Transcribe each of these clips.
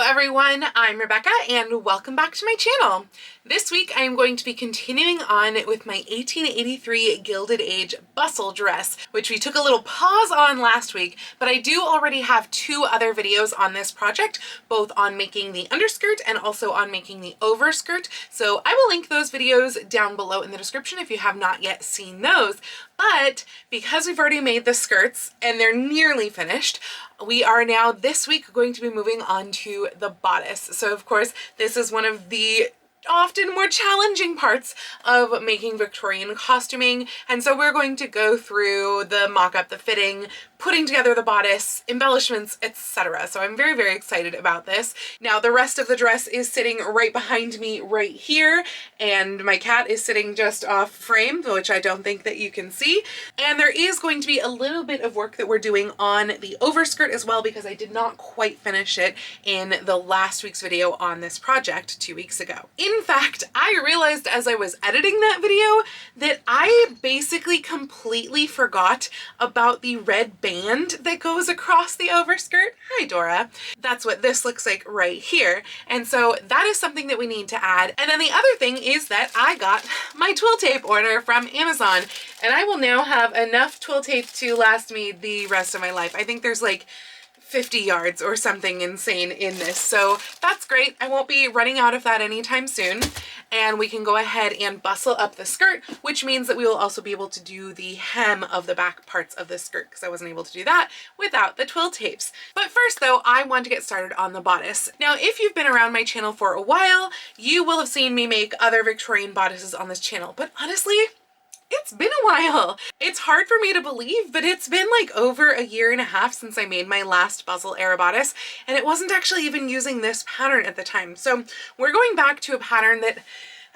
everyone, I'm Rebecca and welcome back to my channel. This week I am going to be continuing on with my 1883 Gilded Age bustle dress, which we took a little pause on last week, but I do already have two other videos on this project, both on making the underskirt and also on making the overskirt. So I will link those videos down below in the description if you have not yet seen those. But because we've already made the skirts and they're nearly finished, we are now this week going to be moving on to the bodice. So of course, this is one of the often more challenging parts of making Victorian costuming, and so we're going to go through the mock-up, the fitting, putting together the bodice, embellishments, etc. So I'm very, very excited about this. Now the rest of the dress is sitting right behind me right here, and my cat is sitting just off frame, which I don't think that you can see. And there is going to be a little bit of work that we're doing on the overskirt as well, because I did not quite finish it in the last week's video on this project 2 weeks ago. In fact, I realized as I was editing that video that I basically completely forgot about the red band that goes across the overskirt. Hi, Dora. That's what this looks like right here. And so that is something that we need to add. And then the other thing is that I got my twill tape order from Amazon, and I will now have enough twill tape to last me the rest of my life. I think there's like 50 yards or something insane in this. So that's great. I won't be running out of that anytime soon. And we can go ahead and bustle up the skirt, which means that we will also be able to do the hem of the back parts of the skirt, because I wasn't able to do that without the twill tapes. But first though, I want to get started on the bodice. Now, if you've been around my channel for a while, you will have seen me make other Victorian bodices on this channel, but honestly, it's been a while. It's hard for me to believe, but it's been like over a year and a half since I made my last Bustle era bodice, and it wasn't actually even using this pattern at the time. So we're going back to a pattern that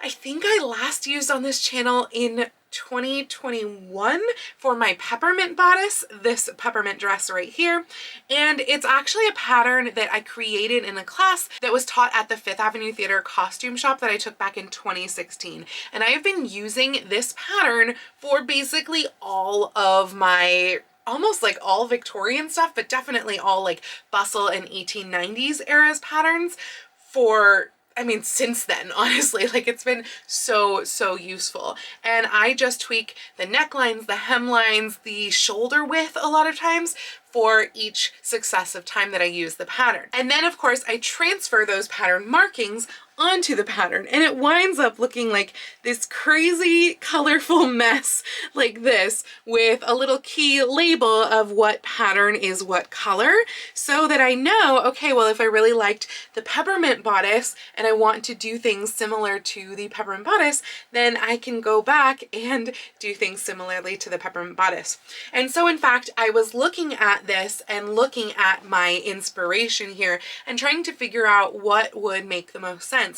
I think I last used on this channel in 2021 for my peppermint bodice, this peppermint dress right here. And it's actually a pattern that I created in a class that was taught at the Fifth Avenue Theater costume shop that I took back in 2016. And I have been using this pattern for basically all of my almost like all Victorian stuff, but definitely all like bustle and 1890s eras patterns for, I mean, since then, honestly. Like, it's been so useful. And I just tweak the necklines, the hemlines, the shoulder width a lot of times for each successive time that I use the pattern. And then of course I transfer those pattern markings onto the pattern, and it winds up looking like this crazy colorful mess like this, with a little key label of what pattern is what color, so that I know, okay, well, if I really liked the peppermint bodice and I want to do things similar to the peppermint bodice, then I can go back and do things similarly to the peppermint bodice. And so in fact, I was looking at this and looking at my inspiration here and trying to figure out what would make the most sense.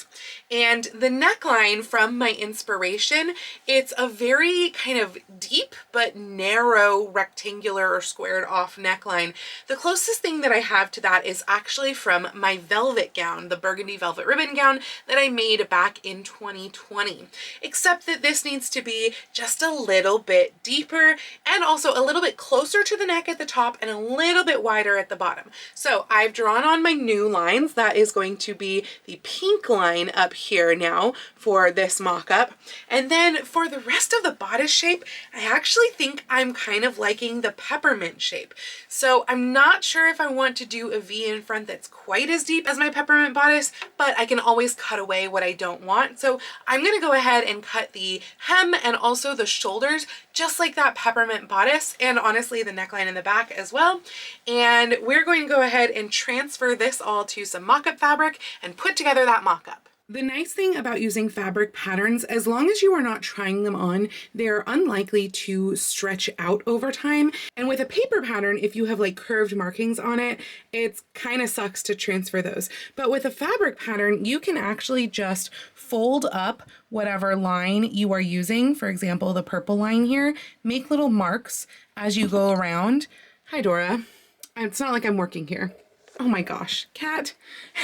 And the neckline from my inspiration, it's a very kind of deep but narrow rectangular or squared off neckline. The closest thing that I have to that is actually from my velvet gown, the burgundy velvet ribbon gown that I made back in 2020. Except that this needs to be just a little bit deeper and also a little bit closer to the neck at the top and a little bit wider at the bottom. So I've drawn on my new lines. That is going to be the pink line up here now for this mock-up. And then for the rest of the bodice shape, I actually think I'm kind of liking the peppermint shape. So I'm not sure if I want to do a V in front that's quite as deep as my peppermint bodice, but I can always cut away what I don't want. So I'm going to go ahead and cut the hem and also the shoulders just like that peppermint bodice, and honestly the neckline in the back as well. And we're going to go ahead and transfer this all to some mock-up fabric and put together that mock-up. The nice thing about using fabric patterns, as long as you are not trying them on, they're unlikely to stretch out over time. And with a paper pattern, if you have like curved markings on it, it kind of sucks to transfer those. But with a fabric pattern, you can actually just fold up whatever line you are using. For example, the purple line here, make little marks as you go around. Hi, Dora. It's not like I'm working here. Oh my gosh, cat.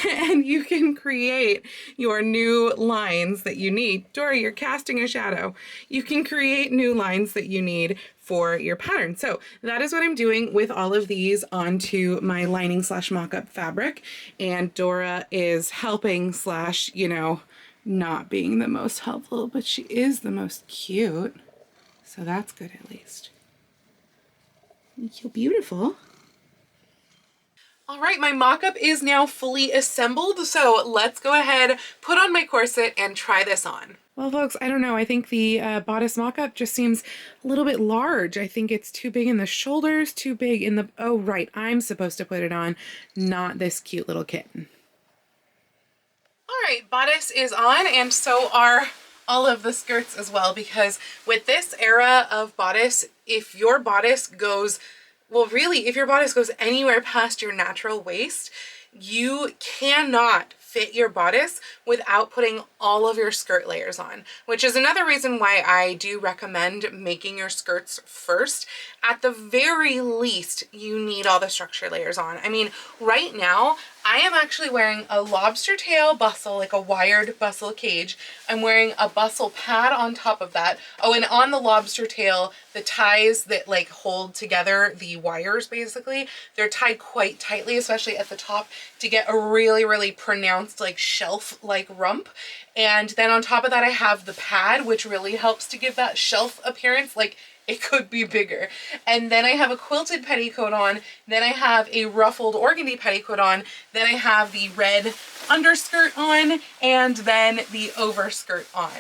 And you can create your new lines that you need. Dory, you're casting a shadow. You can create new lines that you need for your pattern. So that is what I'm doing with all of these onto my lining slash mock-up fabric. And Dora is helping slash, you know, not being the most helpful, but she is the most cute. So that's good at least. You're beautiful. All right, my mock-up is now fully assembled, so let's go ahead, put on my corset, and try this on. Well, folks, I don't know. I think the bodice mock-up just seems a little bit large. I think it's too big in the shoulders, too big in the... Oh, right, I'm supposed to put it on, not this cute little kitten. All right, bodice is on, and so are all of the skirts as well, because with this era of bodice, if your bodice goes... Well, really, if your bodice goes anywhere past your natural waist, you cannot fit your bodice without putting all of your skirt layers on, which is another reason why I do recommend making your skirts first. At the very least, you need all the structure layers on. I mean, right now, I am actually wearing a lobster tail bustle, like a wired bustle cage. I'm wearing a bustle pad on top of that. Oh, and on the lobster tail, the ties that like hold together the wires, basically, they're tied quite tightly, especially at the top, to get a really, really pronounced like shelf-like rump. And then on top of that, I have the pad, which really helps to give that shelf appearance. Like, it could be bigger. And then I have a quilted petticoat on, then I have a ruffled organdy petticoat on, then I have the red underskirt on, and then the overskirt on.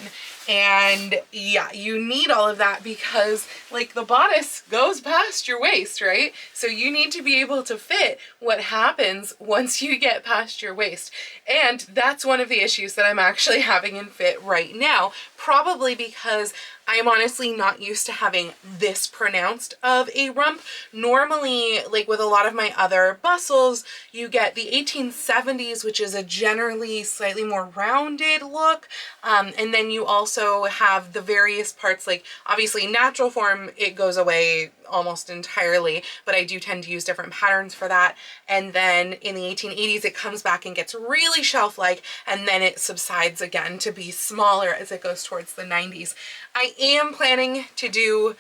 And yeah, you need all of that because like the bodice goes past your waist, right? So you need to be able to fit what happens once you get past your waist. And that's one of the issues that I'm actually having in fit right now, probably because I'm honestly not used to having this pronounced of a rump. Normally, like with a lot of my other bustles, you get the 1870s, which is a generally slightly more rounded look. And then you also have the various parts, like obviously natural form, it goes away almost entirely, but I do tend to use different patterns for that. And then in the 1880s, it comes back and gets really shelf-like, and then it subsides again to be smaller as it goes towards the 90s. I am planning to do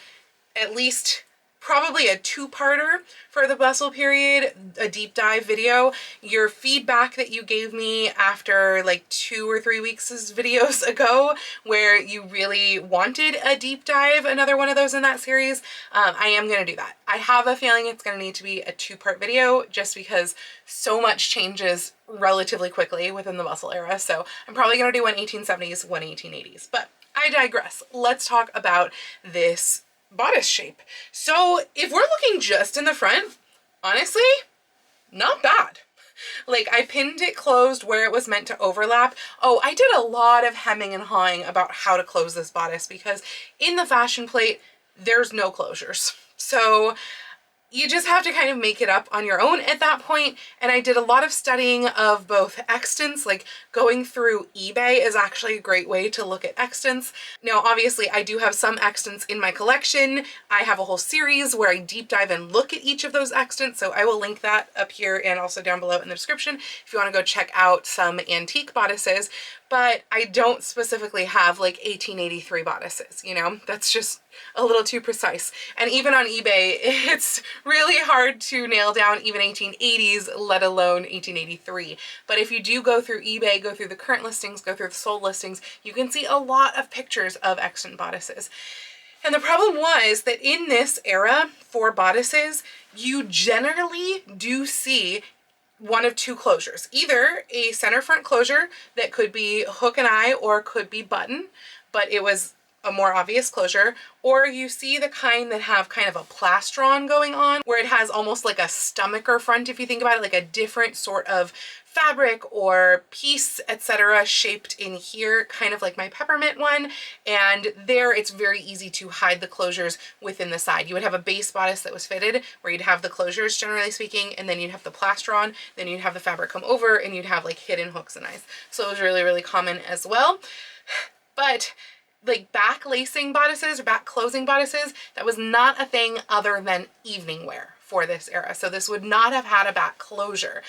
at least probably a two-parter for the bustle period, a deep dive video. Your feedback that you gave me after like 2 or 3 weeks' videos ago, where you really wanted a deep dive, another one of those in that series, I am going to do that. I have a feeling it's going to need to be a 2-part video just because so much changes relatively quickly within the bustle era. So I'm probably going to do one 1870s, one 1880s, but I digress. Let's talk about this bodice shape. So if we're looking just in the front, honestly, not bad. Like I pinned it closed where it was meant to overlap. Oh, I did a lot of hemming and hawing about how to close this bodice because in the fashion plate, there's no closures. So you just have to kind of make it up on your own at that point. And I did a lot of studying of both extents, like going through eBay is actually a great way to look at extents. Now, obviously I do have some extents in my collection. I have a whole series where I deep dive and look at each of those extents. So I will link that up here and also down below in the description if you want to go check out some antique bodices. But I don't specifically have like 1883 bodices, you know, that's just a little too precise. And even on eBay, it's really hard to nail down even 1880s, let alone 1883. But if you do go through eBay, go through the current listings, go through the sold listings, you can see a lot of pictures of extant bodices. And the problem was that in this era for bodices, you generally do see one of two closures, either a center front closure that could be hook and eye or could be button, but it was a more obvious closure, or you see the kind that have kind of a plastron going on where it has almost like a stomacher front, if you think about it, like a different sort of fabric or piece, etc., shaped in here, kind of like my peppermint one. And there it's very easy to hide the closures within the side. You would have a base bodice that was fitted where you'd have the closures, generally speaking, and then you'd have the plastron, then you'd have the fabric come over and you'd have like hidden hooks and eyes. So it was really, really common as well. But like back lacing bodices or back closing bodices, that was not a thing other than evening wear for this era. So this would not have had a back closure.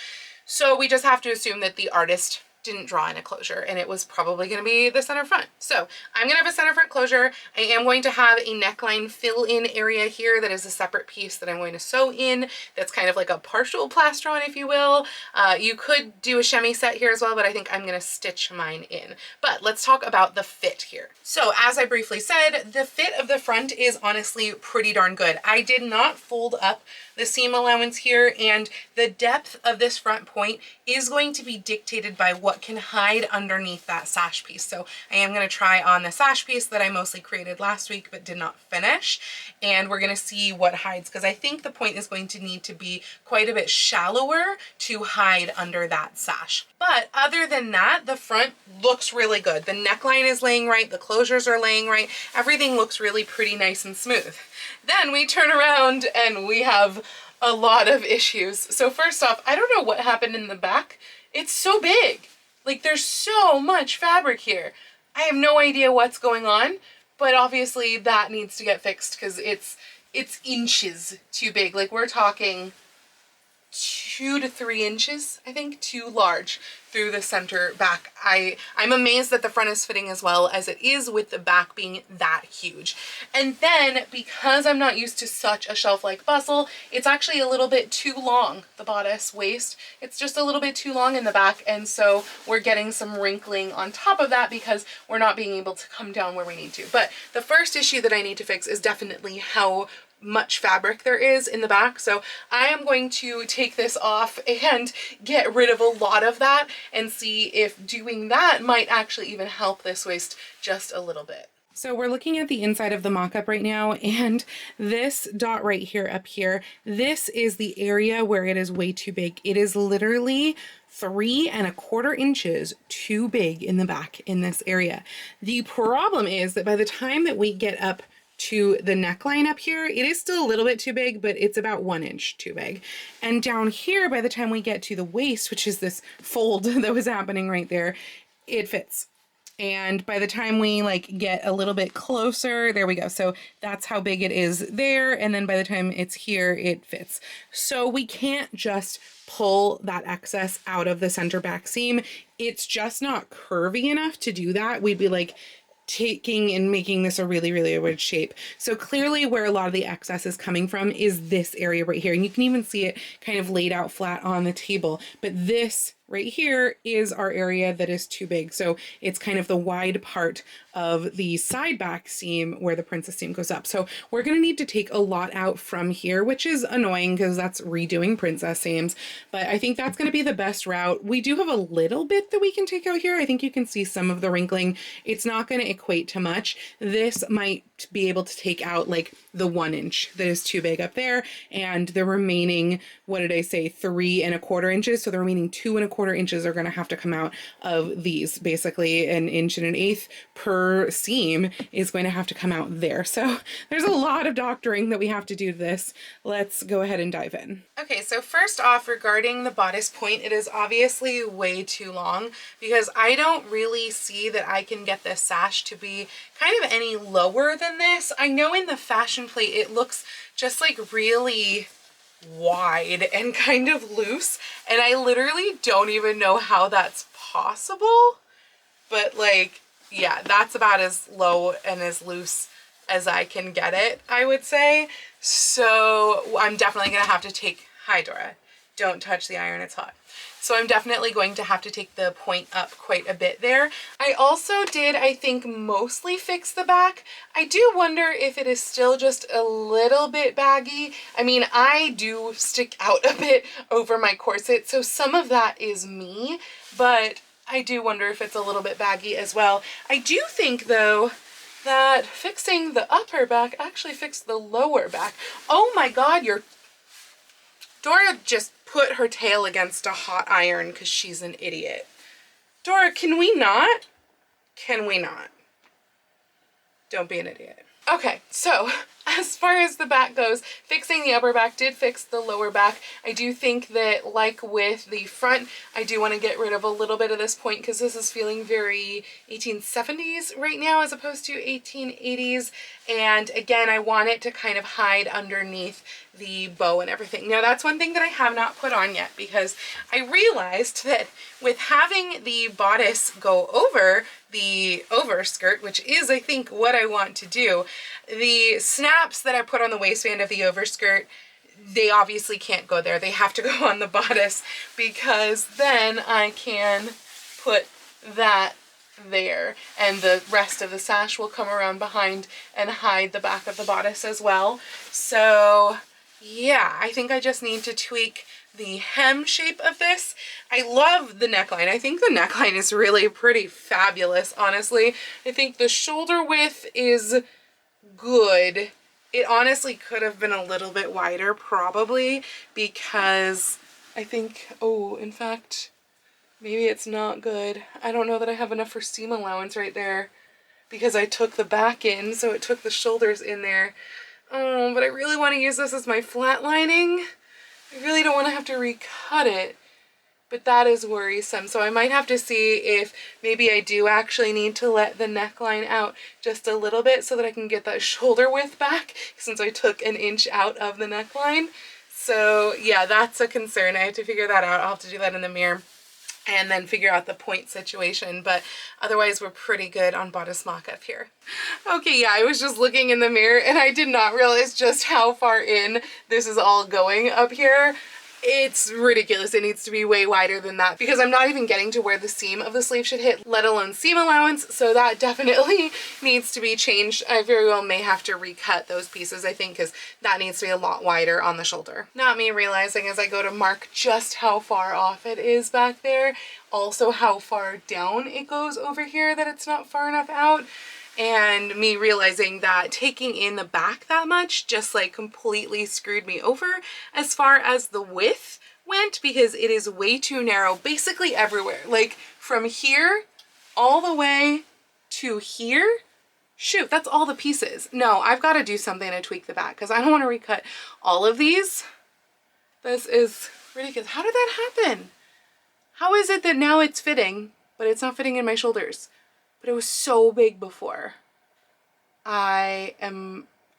So we just have to assume that the artist didn't draw in a closure, and it was probably going to be the center front. So I'm going to have a center front closure. I am going to have a neckline fill-in area here that is a separate piece that I'm going to sew in. That's kind of like a partial plaster on, if you will. You could do a chemise here as well, but I think I'm going to stitch mine in. But let's talk about the fit here. So as I briefly said, the fit of the front is honestly pretty darn good. I did not fold up the seam allowance here, and the depth of this front point is going to be dictated by what can hide underneath that sash piece. So I am going to try on the sash piece that I mostly created last week but did not finish, and we're going to see what hides, because I think the point is going to need to be quite a bit shallower to hide under that sash. But other than that, the front looks really good. The neckline is laying right, the closures are laying right, everything looks really pretty nice and smooth. Then we turn around and we have a lot of issues. So first off, I don't know what happened in the back. It's so big. Like, there's so much fabric here. I have no idea what's going on, but obviously that needs to get fixed because it's inches too big. Like, we're talking 2 to 3 inches, I think, too large through the center back. I'm amazed that the front is fitting as well as it is with the back being that huge. And then because I'm not used to such a shelf-like bustle, it's actually a little bit too long, the bodice waist. It's just a little bit too long in the back, and so we're getting some wrinkling on top of that because we're not being able to come down where we need to. But the first issue that I need to fix is definitely how much fabric there is in the back. So I am going to take this off and get rid of a lot of that and see if doing that might actually even help this waist just a little bit. So we're looking at the inside of the mock-up right now, and this dot right here up here, this is the area where it is way too big. It is literally 3¼ inches too big in the back in this area. The problem is that by the time that we get up to the neckline up here, it is still a little bit too big, but it's about 1 inch too big. And down here, by the time we get to the waist, which is this fold that was happening right there, it fits. And by the time we like get a little bit closer, there we go. So that's how big it is there. And then by the time it's here, it fits. So we can't just pull that excess out of the center back seam. It's just not curvy enough to do that. We'd be like taking and making this a really, really weird shape. So clearly where a lot of the excess is coming from is this area right here. And you can even see it kind of laid out flat on the table. But this right here is our area that is too big. So it's kind of the wide part of the side back seam where the princess seam goes up. So we're going to need to take a lot out from here, which is annoying because that's redoing princess seams. But I think that's going to be the best route. We do have a little bit that we can take out here. I think you can see some of the wrinkling. It's not going to equate to much. This might be able to take out like the 1 inch that is too big up there, and the remaining, what did I say, 3¼ inches. So the remaining 2¼ inches are going to have to come out of these. Basically 1 1/8 inches per seam is going to have to come out there. So there's a lot of doctoring that we have to do to this. Let's go ahead and dive in. Okay, so first off, regarding the bodice point, it is obviously way too long because I don't really see that I can get this sash to be kind of any lower than this. I know in the fashion plate it looks just like really wide and kind of loose, and I literally don't even know how that's possible, but like, yeah, that's about as low and as loose as I can get it, I would say. So I'm definitely gonna have to take, hi Dora, don't touch the iron, it's hot. So I'm definitely going to have to take the point up quite a bit there. I also did, I think, mostly fix the back. I do wonder if it is still just a little bit baggy. I mean, I do stick out a bit over my corset, so some of that is me, but I do wonder if it's a little bit baggy as well. I do think, though, that fixing the upper back actually fixed the lower back. Oh my God, Dora just put her tail against a hot iron because she's an idiot. Dora, can we not? Can we not? Don't be an idiot. Okay, so as far as the back goes, fixing the upper back did fix the lower back. I do think that, like with the front, I do want to get rid of a little bit of this point because this is feeling very 1870s right now as opposed to 1880s. And again, I want it to kind of hide underneath the bow and everything. Now that's one thing that I have not put on yet because I realized that with having the bodice go over the overskirt, which is I think what I want to do, the snaps that I put on the waistband of the overskirt, they obviously can't go there. They have to go on the bodice because then I can put that there and the rest of the sash will come around behind and hide the back of the bodice as well. So yeah, I think I just need to tweak the hem shape of this. I love the neckline. I think the neckline is really pretty fabulous, honestly. I think the shoulder width is good. It honestly could have been a little bit wider probably because I think, oh, in fact, maybe it's not good. I don't know that I have enough for seam allowance right there because I took the back in, so it took the shoulders in there. Oh, but I really want to use this as my flat lining. I really don't want to have to recut it, but that is worrisome. So I might have to see if maybe I do actually need to let the neckline out just a little bit so that I can get that shoulder width back since I took an inch out of the neckline. So yeah, that's a concern. I have to figure that out. I'll have to do that in the mirror and then figure out the point situation, but otherwise we're pretty good on bodice mock-up here. Okay, yeah, I was just looking in the mirror and I did not realize just how far in this is all going up here. It's ridiculous. It needs to be way wider than that because I'm not even getting to where the seam of the sleeve should hit, let alone seam allowance, so that definitely needs to be changed. I very well may have to recut those pieces, I think, because that needs to be a lot wider on the shoulder. Not me realizing as I go to mark just how far off it is back there, also how far down it goes over here that it's not far enough out. And me realizing that taking in the back that much just like completely screwed me over as far as the width went because it is way too narrow basically everywhere. Like from here all the way to here. Shoot, that's all the pieces. No, I've got to do something to tweak the back because I don't want to recut all of these. This is ridiculous. How did that happen? How is it that now it's fitting, but it's not fitting in my shoulders? But it was so big before. I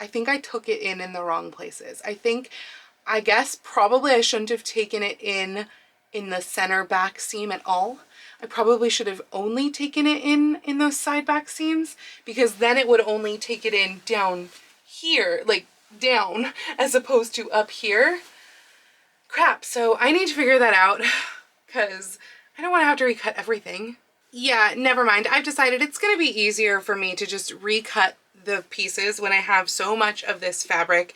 think I took it in the wrong places. I guess probably I shouldn't have taken it in the center back seam at all. I probably should have only taken it in those side back seams because then it would only take it in down here, like down, as opposed to up here. Crap, so I need to figure that out because I don't want to have to recut everything. Yeah, never mind. I've decided it's going to be easier for me to just recut the pieces when I have so much of this fabric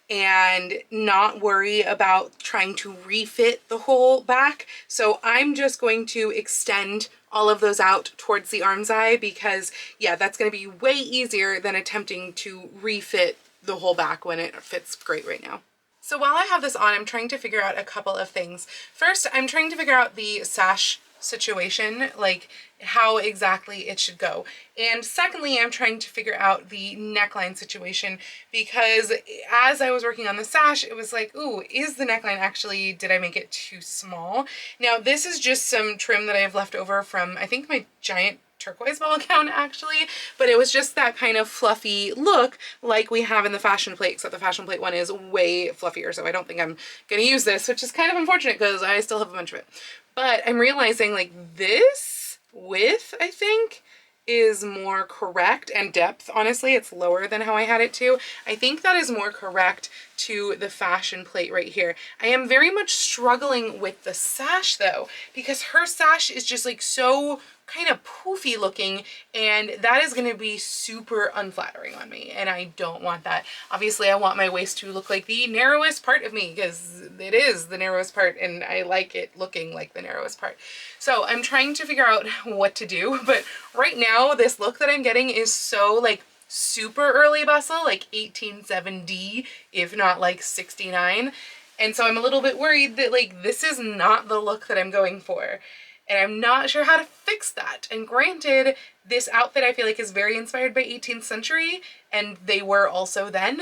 and not worry about trying to refit the whole back. So I'm just going to extend all of those out towards the arm's eye because yeah, that's going to be way easier than attempting to refit the whole back when it fits great right now. So while I have this on, I'm trying to figure out a couple of things. First, I'm trying to figure out the sash situation, like how exactly it should go. And secondly, I'm trying to figure out the neckline situation because as I was working on the sash, it was like, ooh, is the neckline actually, did I make it too small? Now this is just some trim that I have left over from, I think, my giant turquoise ball gown actually, but it was just that kind of fluffy look like we have in the fashion plate, except the fashion plate one is way fluffier, so I don't think I'm gonna use this, which is kind of unfortunate because I still have a bunch of it. But I'm realizing like this width, I think, is more correct, and depth, honestly, it's lower than how I had it to. I think that is more correct to the fashion plate right here. I am very much struggling with the sash though, because her sash is just like so kind of poofy looking, and that is going to be super unflattering on me, and I don't want that. Obviously I want my waist to look like the narrowest part of me because it is the narrowest part and I like it looking like the narrowest part. So I'm trying to figure out what to do, but right now this look that I'm getting is so like super early bustle, like 1870, if not like 69, and so I'm a little bit worried that like this is not the look that I'm going for. and I'm not sure how to fix that. And granted, this outfit I feel like is very inspired by 18th century, and they were also then,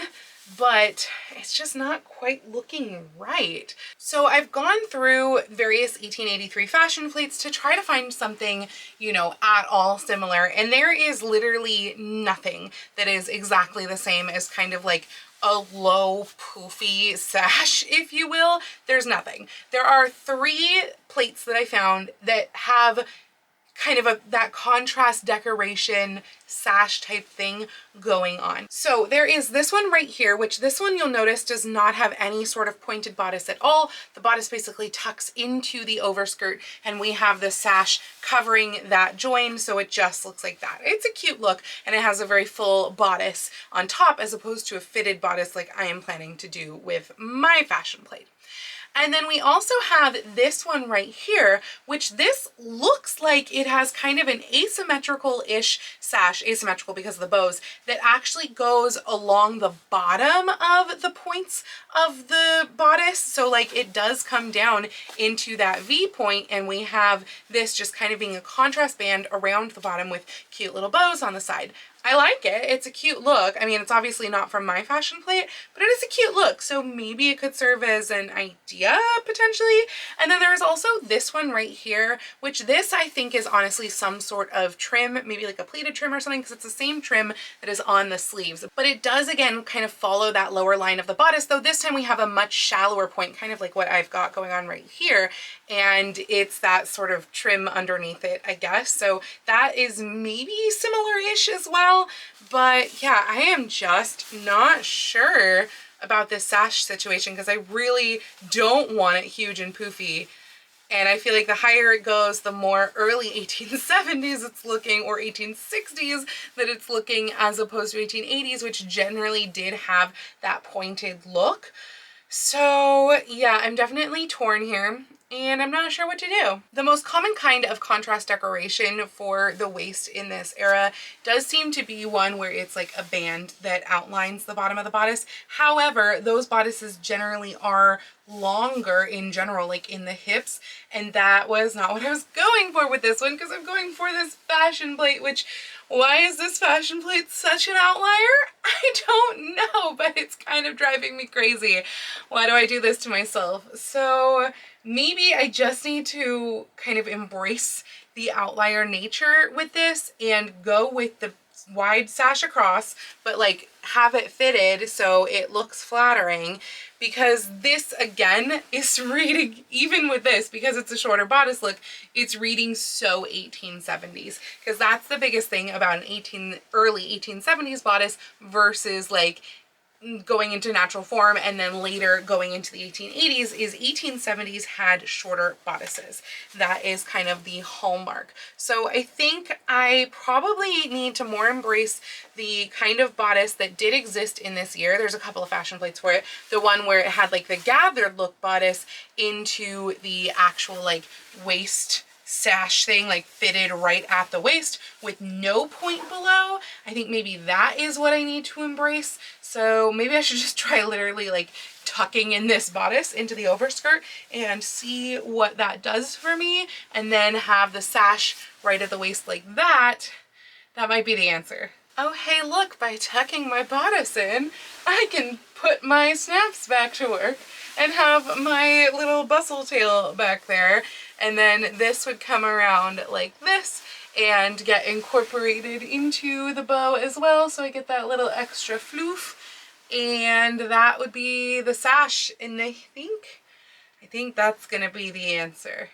but it's just not quite looking right. So I've gone through various 1883 fashion plates to try to find something, you know, at all similar, and there is literally nothing that is exactly the same as kind of like a low poofy sash, if you will. There's nothing. There are 3 plates that I found that have kind of that contrast decoration sash type thing going on. So there is this one right here, which this one you'll notice does not have any sort of pointed bodice at all. The bodice basically tucks into the overskirt, and we have the sash covering that join, so it just looks like that. It's a cute look, and it has a very full bodice on top as opposed to a fitted bodice like I am planning to do with my fashion plate. And then we also have this one right here, which this looks like it has kind of an asymmetrical-ish sash, asymmetrical because of the bows, that actually goes along the bottom of the points of the bodice. So like it does come down into that V point, and we have this just kind of being a contrast band around the bottom with cute little bows on the side. I like it. It's a cute look. I mean, it's obviously not from my fashion plate, but it is a cute look. So maybe it could serve as an idea potentially. And then there's also this one right here, which this I think is honestly some sort of trim, maybe like a pleated trim or something, because it's the same trim that is on the sleeves. But it does again kind of follow that lower line of the bodice, though this time we have a much shallower point, kind of like what I've got going on right here. And it's that sort of trim underneath it, I guess. So that is maybe similar-ish as well. But yeah, I am just not sure about this sash situation because I really don't want it huge and poofy. And I feel like the higher it goes, the more early 1870s it's looking, or 1860s that it's looking, as opposed to 1880s, which generally did have that pointed look. So yeah, I'm definitely torn here, and I'm not sure what to do. The most common kind of contrast decoration for the waist in this era does seem to be one where it's like a band that outlines the bottom of the bodice. However, those bodices generally are longer in general, like in the hips, and that was not what I was going for with this one, because I'm going for this fashion plate, which, why is this fashion plate such an outlier? I don't know, but it's kind of driving me crazy. Why do I do this to myself? So maybe I just need to kind of embrace the outlier nature with this and go with the wide sash across, but like have it fitted so it looks flattering, because this again is reading, even with this, because it's a shorter bodice look, it's reading so 1870s, because that's the biggest thing about an early 1870s bodice versus like going into natural form and then later going into the 1880s is 1870s had shorter bodices. That is kind of the hallmark. So I think I probably need to more embrace the kind of bodice that did exist in this year. There's a couple of fashion plates for it. The one where it had like the gathered look bodice into the actual like waist sash thing, like fitted right at the waist with no point below. I think maybe that is what I need to embrace. So maybe I should just try literally like tucking in this bodice into the overskirt and see what that does for me, and then have the sash right at the waist like that. That might be the answer. Oh, hey, look, by tucking my bodice in, I can put my snaps back to work and have my little bustle tail back there. And then this would come around like this and get incorporated into the bow as well. So I get that little extra floof, and that would be the sash. And I think that's gonna be the answer.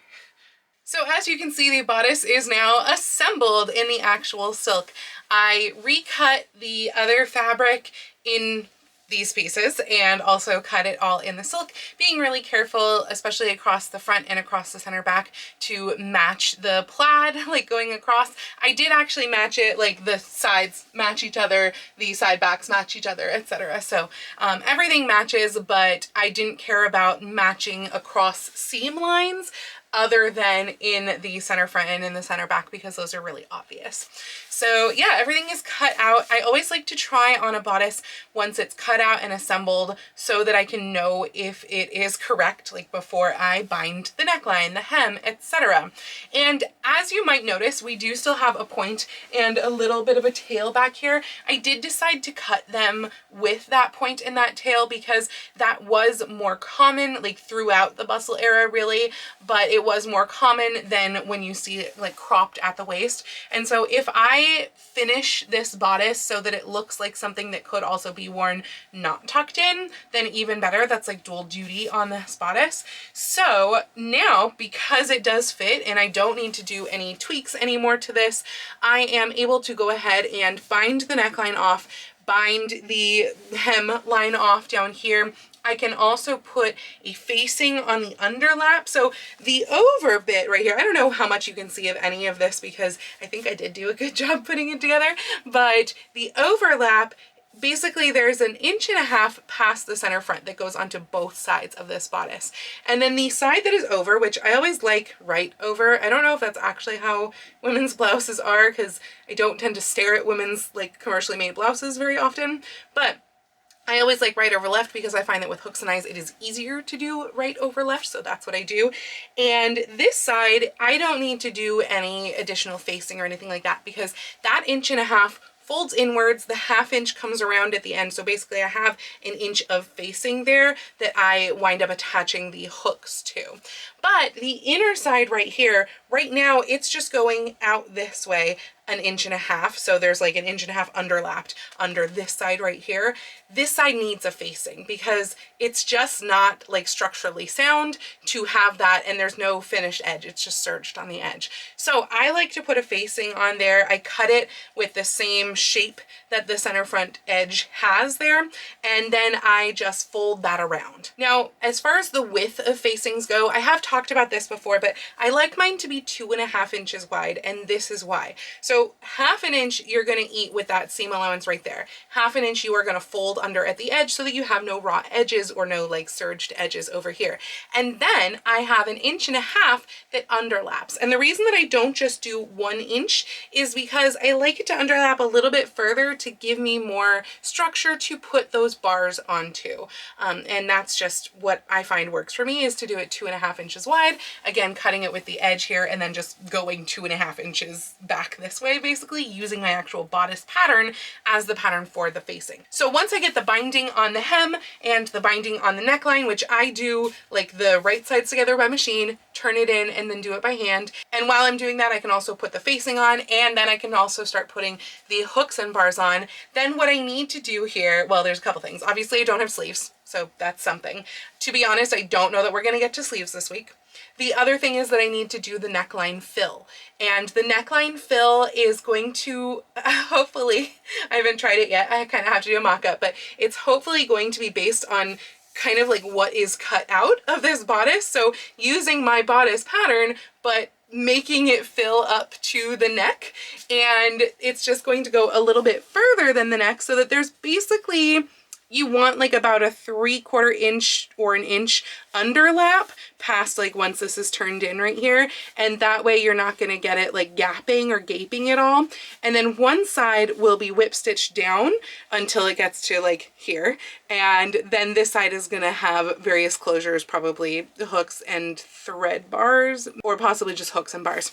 So as you can see, the bodice is now assembled in the actual silk. I recut the other fabric in these pieces and also cut it all in the silk, being really careful, especially across the front and across the center back, to match the plaid, like going across. I did actually match it, like the sides match each other, the side backs match each other, etc. So everything matches, but I didn't care about matching across seam lines. other than in the center front and in the center back, because those are really obvious. So yeah, everything is cut out. I always like to try on a bodice once it's cut out and assembled so that I can know if it is correct, like before I bind the neckline, the hem, etc. And as you might notice, we do still have a point and a little bit of a tail back here. I did decide to cut them with that point and that tail because that was more common like throughout the bustle era really, but it was more common than when you see it like cropped at the waist. And so if I finish this bodice so that it looks like something that could also be worn not tucked in, then even better. That's like dual duty on this bodice. So now, because it does fit and I don't need to do any tweaks anymore to this, I am able to go ahead and bind the neckline off, bind the hem line off down here. I can also put a facing on the underlap. So the over bit right here, I don't know how much you can see of any of this because I think I did do a good job putting it together, but the overlap, basically there's an 1.5 inches past the center front that goes onto both sides of this bodice. And then the side that is over, which I always like right over. I don't know if that's actually how women's blouses are because I don't tend to stare at women's like commercially made blouses very often, but I always like right over left because I find that with hooks and eyes it is easier to do right over left, so that's what I do. And this side, I don't need to do any additional facing or anything like that because that 1.5 inches folds inwards, the 1/2 inch comes around at the end. So basically I have 1 inch of facing there that I wind up attaching the hooks to. But the inner side right here, right now it's just going out this way 1.5 inches. So there's like 1.5 inches underlapped under this side right here. This side needs a facing because it's just not like structurally sound to have that, and there's no finished edge. It's just serged on the edge. So I like to put a facing on there. I cut it with the same shape that the center front edge has there, and then I just fold that around. Now, as far as the width of facings go, I have talked about this before, but I like mine to be 2.5 inches wide, and this is why. So 1/2 inch you're going to eat with that seam allowance right there. 1/2 inch you are going to fold under at the edge so that you have no raw edges or no like serged edges over here. And then I have 1.5 inches that underlaps. And the reason that I don't just do 1 inch is because I like it to underlap a little bit further to give me more structure to put those bars onto. And that's just what I find works for me, is to do it 2.5 inches wide, again cutting it with the edge here and then just going 2.5 inches back this way, basically using my actual bodice pattern as the pattern for the facing. So once I get the binding on the hem and the binding on the neckline, which I do like the right sides together by machine, turn it in and then do it by hand. And while I'm doing that, I can also put the facing on, and then I can also start putting the hooks and bars on. Then what I need to do here, well, there's a couple things. Obviously I don't have sleeves, so that's something. To be honest, I don't know that we're gonna get to sleeves this week. The other thing is that I need to do the neckline fill, and the neckline fill is going to hopefully, I haven't tried it yet, I kind of have to do a mock-up, but it's hopefully going to be based on kind of like what is cut out of this bodice. So using my bodice pattern, but making it fill up to the neck, and it's just going to go a little bit further than the neck so that there's basically, you want like about a 3/4 inch or 1 inch underlap past like once this is turned in right here, and that way you're not going to get it like gapping or gaping at all. And then one side will be whip stitched down until it gets to like here, and then this side is going to have various closures, probably hooks and thread bars, or possibly just hooks and bars.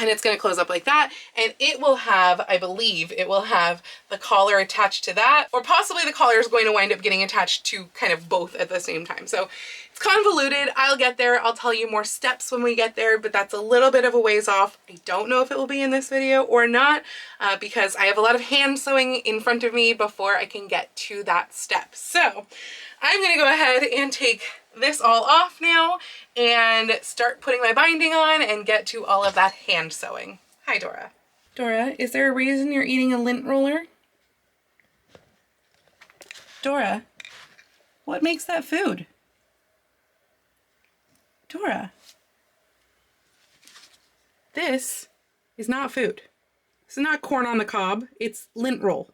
And it's going to close up like that, and it will have, I believe it will have the collar attached to that, or possibly the collar is going to wind up getting attached to kind of both at the same time. So it's convoluted. I'll get there. I'll tell you more steps when we get there, but that's a little bit of a ways off. I don't know if it will be in this video or not, because I have a lot of hand sewing in front of me before I can get to that step. So I'm going to go ahead and take this all off now and start putting my binding on and get to all of that hand sewing. Hi, Dora. Dora, is there a reason you're eating a lint roller? Dora, what makes that food? Dora, this is not food. This is not corn on the cob, it's lint roll.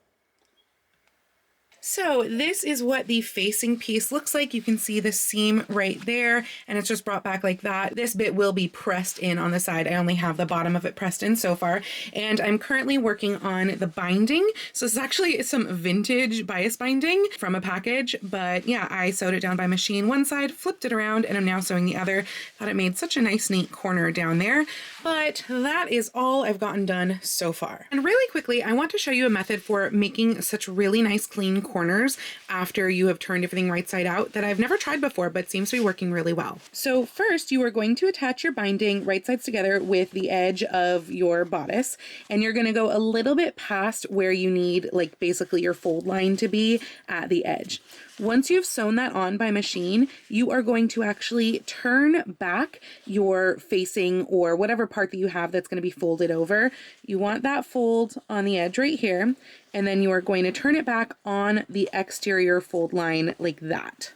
So this is what the facing piece looks like. You can see the seam right there, and it's just brought back like that. This bit will be pressed in on the side. I only have the bottom of it pressed in so far, and I'm currently working on the binding. So this is actually some vintage bias binding from a package, but yeah, I sewed it down by machine one side, flipped it around, and I'm now sewing the other. Thought it made such a nice neat corner down there, but that is all I've gotten done so far. And really quickly, I want to show you a method for making such really nice clean corners after you have turned everything right side out that I've never tried before, but seems to be working really well. So first, you are going to attach your binding right sides together with the edge of your bodice, and you're going to go a little bit past where you need like basically your fold line to be at the edge. Once you've sewn that on by machine, you are going to actually turn back your facing or whatever part that you have that's going to be folded over. You want that fold on the edge right here, and then you are going to turn it back on the exterior fold line like that.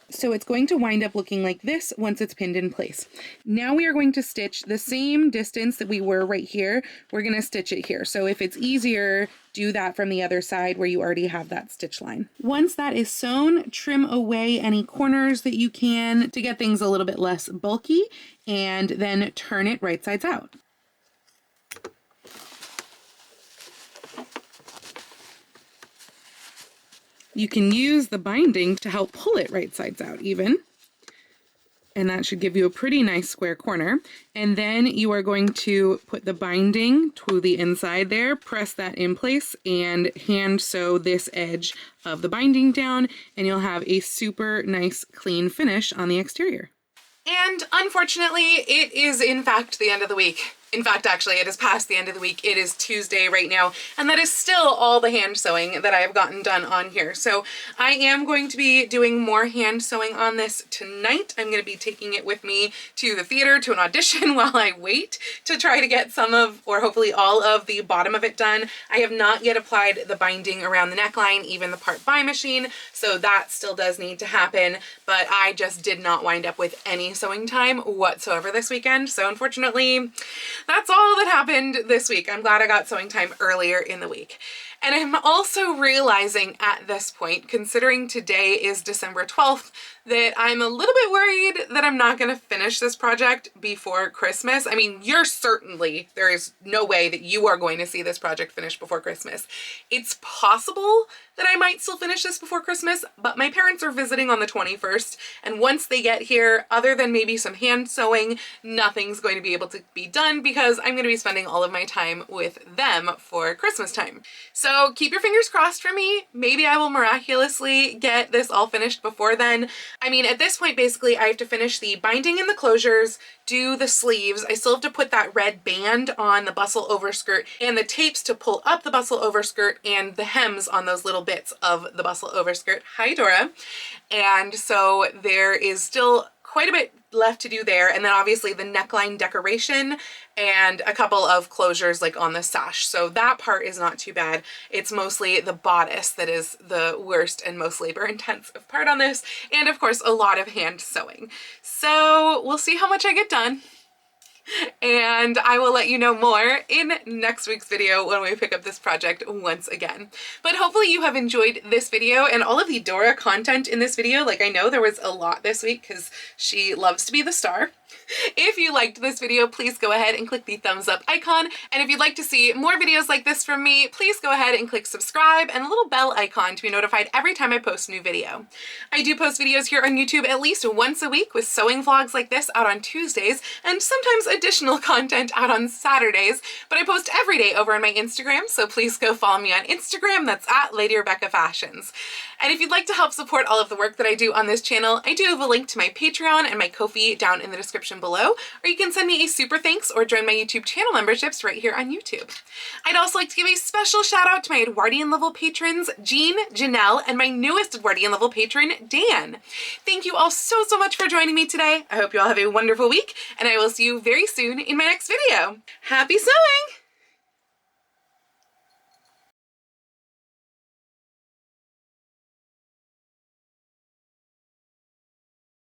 So it's going to wind up looking like this once it's pinned in place. Now we are going to stitch the same distance that we were right here. We're going to stitch it here. So if it's easier, do that from the other side where you already have that stitch line. Once that is sewn, trim away any corners that you can to get things a little bit less bulky, and then turn it right sides out. You can use the binding to help pull it right sides out even. And that should give you a pretty nice square corner. And then you are going to put the binding to the inside there, press that in place, and hand sew this edge of the binding down, and you'll have a super nice clean finish on the exterior. And unfortunately, it is in fact the end of the week. In fact, actually, it is past the end of the week. It is Tuesday right now, and that is still all the hand sewing that I have gotten done on here. So I am going to be doing more hand sewing on this tonight. I'm going to be taking it with me to the theater to an audition while I wait to try to get some of, or hopefully all of, the bottom of it done. I have not yet applied the binding around the neckline, even the part by machine, so that still does need to happen, but I just did not wind up with any sewing time whatsoever this weekend. So unfortunately, that's all that happened this week. I'm glad I got sewing time earlier in the week. And I'm also realizing at this point, considering today is December 12th, that I'm a little bit worried that I'm not going to finish this project before Christmas. I mean, there is no way that you are going to see this project finished before Christmas. It's possible that I might still finish this before Christmas, but my parents are visiting on the 21st, and once they get here, other than maybe some hand sewing, nothing's going to be able to be done because I'm going to be spending all of my time with them for Christmas time. So keep your fingers crossed for me. Maybe I will miraculously get this all finished before then. I mean, at this point, basically, I have to finish the binding and the closures, do the sleeves. I still have to put that red band on the bustle overskirt and the tapes to pull up the bustle overskirt and the hems on those little bits of the bustle overskirt. Hi, Dora. And so there is still quite a bit left to do there, and then obviously the neckline decoration and a couple of closures like on the sash. So that part is not too bad. It's mostly the bodice that is the worst and most labor intensive part on this, and of course a lot of hand sewing. So we'll see how much I get done, and I will let you know more in next week's video when we pick up this project once again. But hopefully you have enjoyed this video and all of the Dora content in this video. Like, I know there was a lot this week because she loves to be the star. If you liked this video, please go ahead and click the thumbs up icon. And if you'd like to see more videos like this from me, please go ahead and click subscribe and the little bell icon to be notified every time I post a new video. I do post videos here on YouTube at least once a week, with sewing vlogs like this out on Tuesdays and sometimes additional content out on Saturdays, but I post every day over on my Instagram, so please go follow me on Instagram. That's at Lady Rebecca Fashions. And if you'd like to help support all of the work that I do on this channel, I do have a link to my Patreon and my Ko-fi down in the description below, or you can send me a super thanks or join my YouTube channel memberships right here on YouTube. I'd also like to give a special shout out to my Edwardian level patrons, Jean, Janelle, and my newest Edwardian level patron, Dan. Thank you all so much for joining me today. I hope you all have a wonderful week, and I will see you very soon in my next video. Happy sewing!